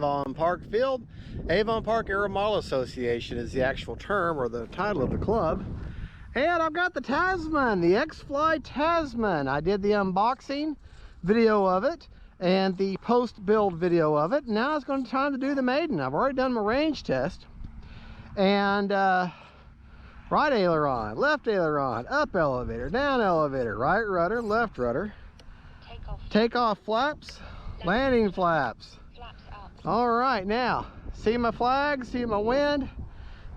Avon Park Field. Avon Park Aero Model Association is the actual term or the title of the club. And I've got the Tasman, the X-Fly Tasman. I did the unboxing video of it and the post-build video of it. Now it's going to time to do the Maiden. I've already done my range test. And right aileron, left aileron, up elevator, down elevator, right rudder, left rudder. Takeoff flaps, landing flaps. All right, now, see my flag, see my wind.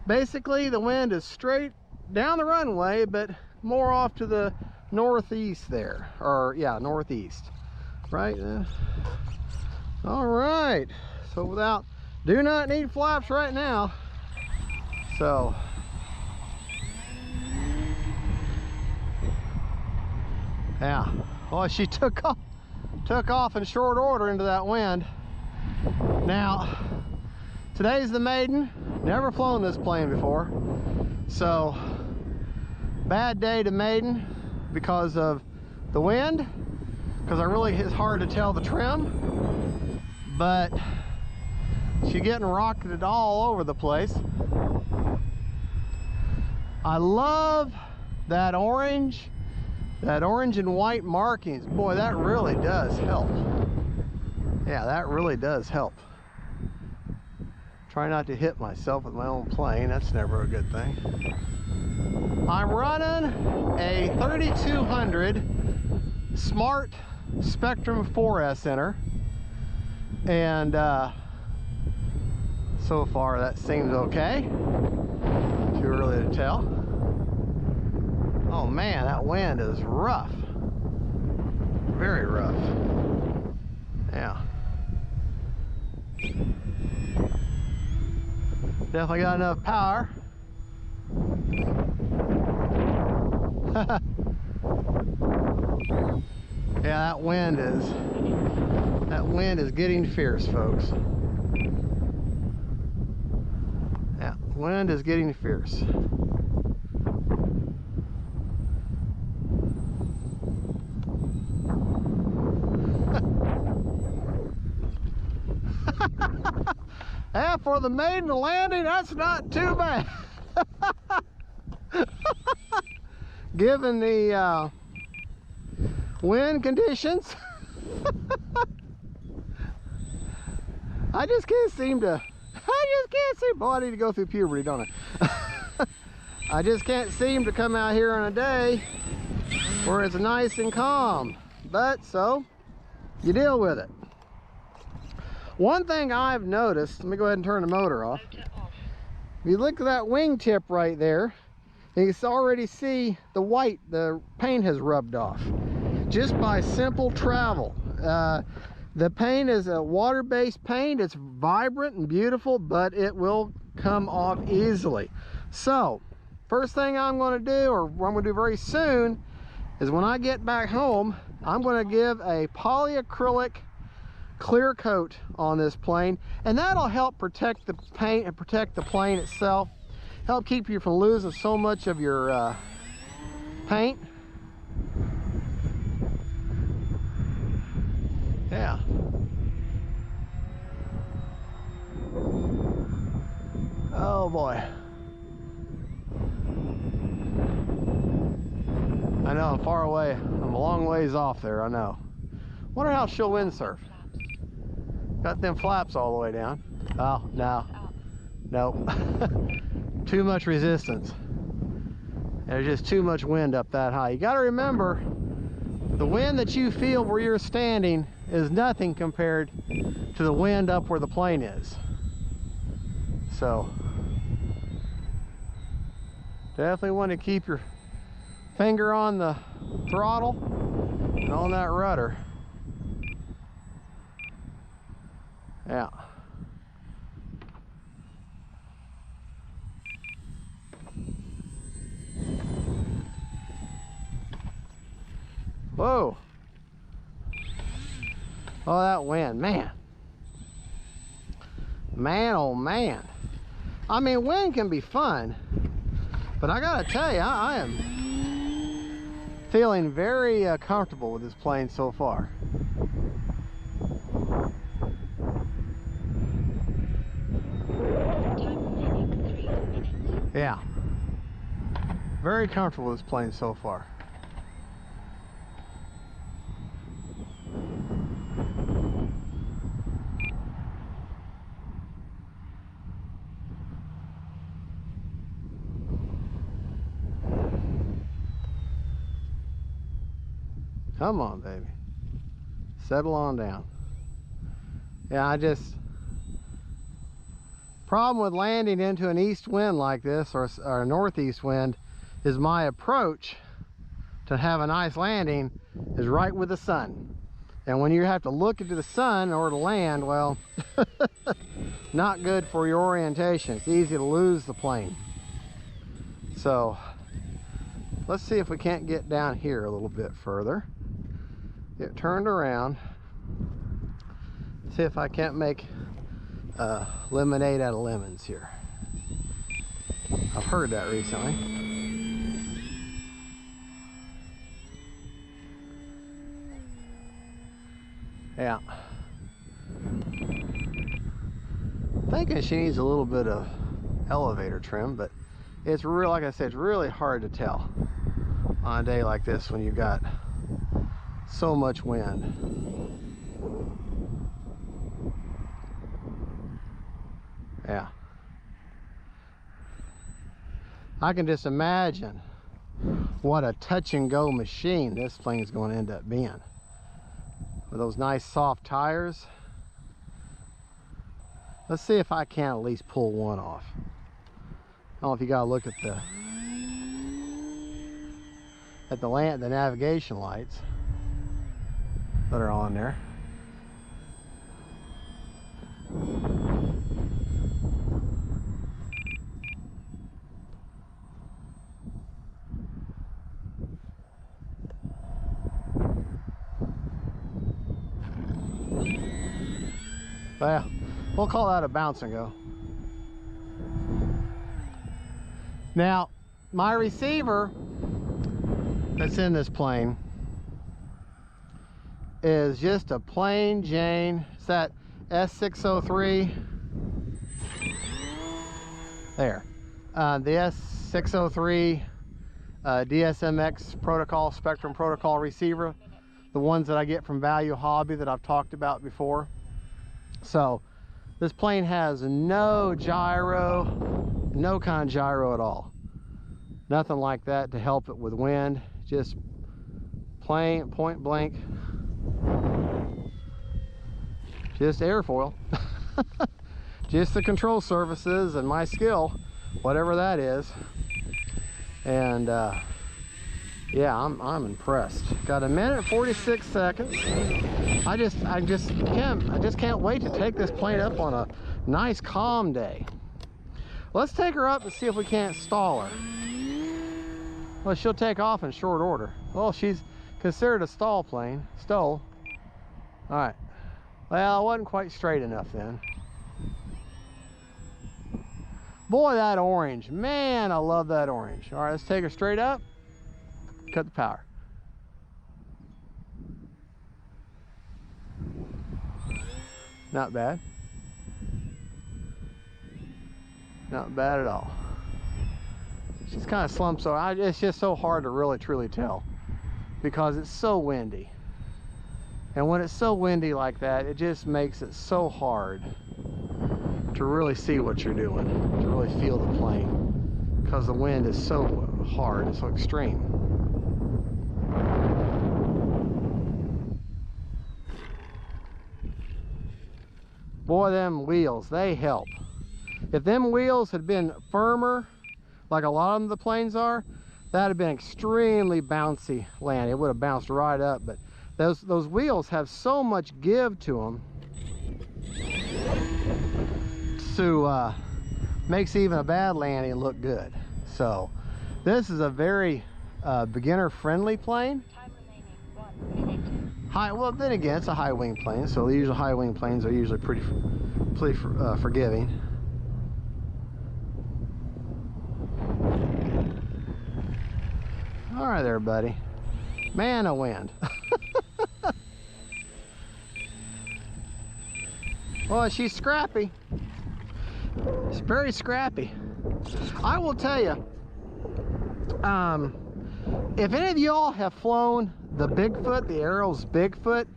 Basically, the wind is straight down the runway, but more off to the northeast there. Or, yeah, northeast. Right? All right. So do not need flaps right now. So, yeah. Well, she took off in short order into that wind. Now, today's the Maiden. Never flown this plane before. So, bad day to Maiden because of the wind. Because it's hard to tell the trim. But she's getting rocketed all over the place. I love that orange and white markings. Boy, that really does help. Yeah, that really does help. Try not to hit myself with my own plane. That's never a good thing. I'm running a 3200 Smart Spectrum 4S Center. And so far that seems okay. Too early to tell. Oh man, that wind is rough. Very rough. Yeah. Definitely got enough power. Yeah, that wind is getting fierce, folks. Yeah, wind is getting fierce. Yeah, for the maiden landing, that's not too bad. Given the wind conditions. I just can't seem, boy, I need to go through puberty, don't I? I just can't seem to come out here on a day where it's nice and calm. But, so, you deal with it. One thing I've noticed, let me go ahead and turn the motor off. If you look at that wingtip right there, you can already see the paint has rubbed off. Just by simple travel. The paint is a water-based paint. It's vibrant and beautiful, but it will come off easily. So, first thing I'm going to do, or what I'm going to do very soon, is when I get back home, I'm going to give a polyacrylic clear coat on this plane, and that'll help protect the paint and protect the plane itself, help keep you from losing so much of your paint. Yeah. Oh boy. I know I'm far away. I'm a long ways off there, I know. Wonder how she'll windsurf. Got them flaps all the way down. Oh, no. Nope. Too much resistance. There's just too much wind up that high. You got to remember, the wind that you feel where you're standing is nothing compared to the wind up where the plane is. So, definitely want to keep your finger on the throttle and on that rudder. Yeah. Whoa. Oh, that wind, man. Man, oh man. I mean, wind can be fun, but I gotta tell you, I am feeling very comfortable with this plane so far. Yeah. Very comfortable with this plane so far. Come on, baby. Settle on down. Yeah, problem with landing into an east wind like this, or a northeast wind, is my approach to have a nice landing is right with the sun. And when you have to look into the sun in order to land, well, not good for your orientation. It's easy to lose the plane. So let's see if we can't get down here a little bit further. Get turned around. See if I can't make lemonade out of lemons here. I've heard that recently. Yeah. Thinking she needs a little bit of elevator trim, but it's real, like I said, it's really hard to tell on a day like this when you've got so much wind. Yeah. I can just imagine what a touch and go machine this plane is going to end up being. With those nice soft tires. Let's see if I can at least pull one off. I don't know if you gotta look at the navigation lights that are on there. Well, we'll call that a bounce and go. Now, my receiver that's in this plane is just a plain Jane. It's that S603. There. The S603 DSMX protocol, Spectrum protocol receiver. The ones that I get from Value Hobby that I've talked about before. So this plane has no gyro, no kind of gyro at all. Nothing like that to help it with wind. Just plain point blank, just airfoil. Just the control surfaces and my skill, whatever that is. And yeah, I'm impressed. Got a minute and 46 seconds. I just can't wait to take this plane up on a nice calm day. Let's take her up and see if we can't stall her. Well, she'll take off in short order. Well, she's considered a stall plane. Stole. All right. Well, I wasn't quite straight enough then. Boy, that orange. Man, I love that orange. All right, let's take her straight up. Cut the power. Not bad. Not bad at all. She's kind of slumped, so it's just so hard to really truly tell because it's so windy. And when it's so windy like that, it just makes it so hard to really see what you're doing, to really feel the plane, because the wind is so hard, it's so extreme. Boy, them wheels, they help. If them wheels had been firmer, like a lot of the planes are, that would have been extremely bouncy land. It would have bounced right up, but those wheels have so much give to them to makes even a bad landing look good. So this is a very beginner friendly plane. Time remaining 1 minute. Well, then again, it's a high wing plane, so usually high wing planes are usually pretty forgiving. All right there, buddy. Man, a wind. Well, she's scrappy. She's very scrappy. I will tell you, if any of y'all have flown the Bigfoot, the Arrow's Bigfoot,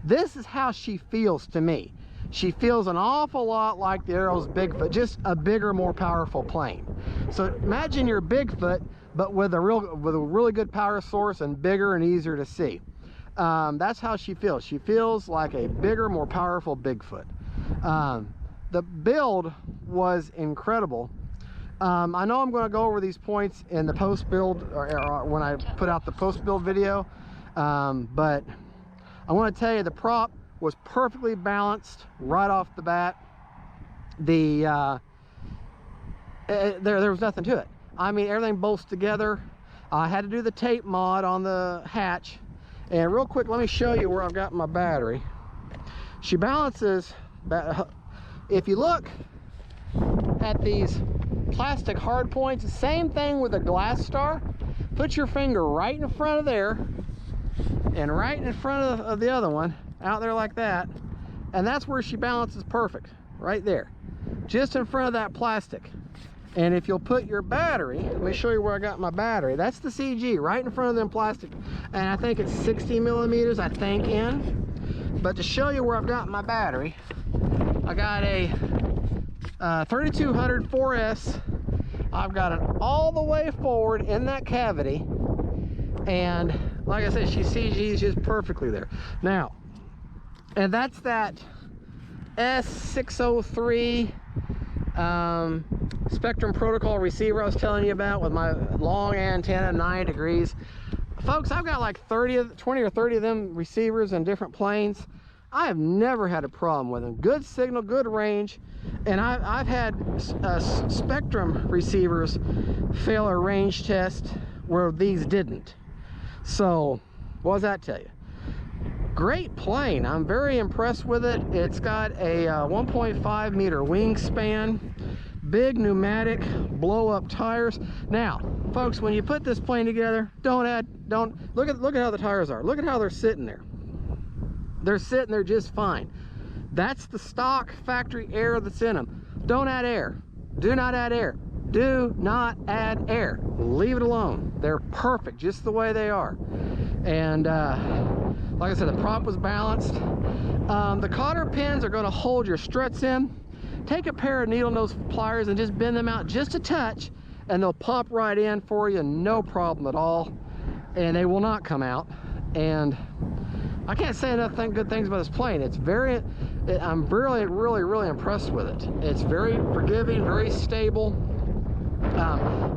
this is how she feels to me. She feels an awful lot like the Arrow's Bigfoot, just a bigger, more powerful plane. So imagine your Bigfoot, but with a really good power source and bigger and easier to see. That's how she feels. She feels like a bigger, more powerful Bigfoot. The build was incredible. I know I'm going to go over these points in the post-build, or when I put out the post-build video, but I want to tell you the prop was perfectly balanced right off the bat. There was nothing to it. I mean, everything bolts together. I had to do the tape mod on the hatch. And real quick, let me show you where I've got my battery. She balances, if you look at these plastic hard points, same thing with a glass star. Put your finger right in front of there and right in front of the other one, out there like that, and that's where she balances perfect, right there, just in front of that plastic. And if you'll put your battery, let me show you where I got my battery. That's the CG right in front of them plastic, and I think it's 60 millimeters, I think, in. But to show you where I've got my battery, I got a 3200 4S. I've got it all the way forward in that cavity, and like I said, she CGs just perfectly there. Now, and that's that S603 Spectrum Protocol receiver I was telling you about, with my long antenna, 9 degrees. Folks, I've got like 20 or 30 of them receivers in different planes. I have never had a problem with them. Good signal, good range. And I've had Spectrum receivers fail a range test where these didn't. So what does that tell you? Great plane. I'm very impressed with it. It's got a 1.5 meter wingspan, big pneumatic blow up tires. Now folks, when you put this plane together, look at how the tires are. Look at how they're sitting there. They're sitting there just fine. That's the stock factory air that's in them. Don't add air. Do not add air. Do not add air. Leave it alone. They're perfect just the way they are. And like I said, the prop was balanced. The cotter pins are going to hold your struts in. Take a pair of needle nose pliers and just bend them out just a touch, and they'll pop right in for you, no problem at all. And they will not come out. And I can't say enough good things about this plane. I'm really impressed with it. It's very forgiving, very stable.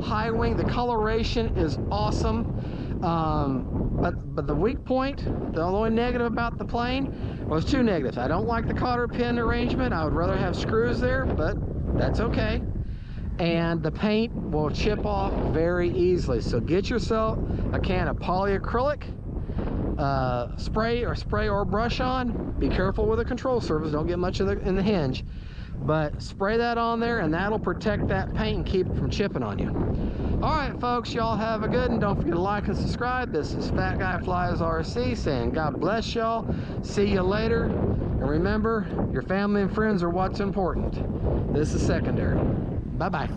High wing, the coloration is awesome. But the weak point, the only negative about the plane, was two negatives. I don't like the cotter pin arrangement. I would rather have screws there, but that's okay. And the paint will chip off very easily. So get yourself a can of polyacrylic, spray or brush on. Be careful with the control surface, don't get much in the hinge, but spray that on there, and that'll protect that paint and keep it from chipping on you. All right folks, y'all have a good one. Don't forget to like and subscribe. This is Fat Guy Flies RC saying God bless y'all. See you later, and remember, your family and friends are what's important. This is secondary. Bye bye.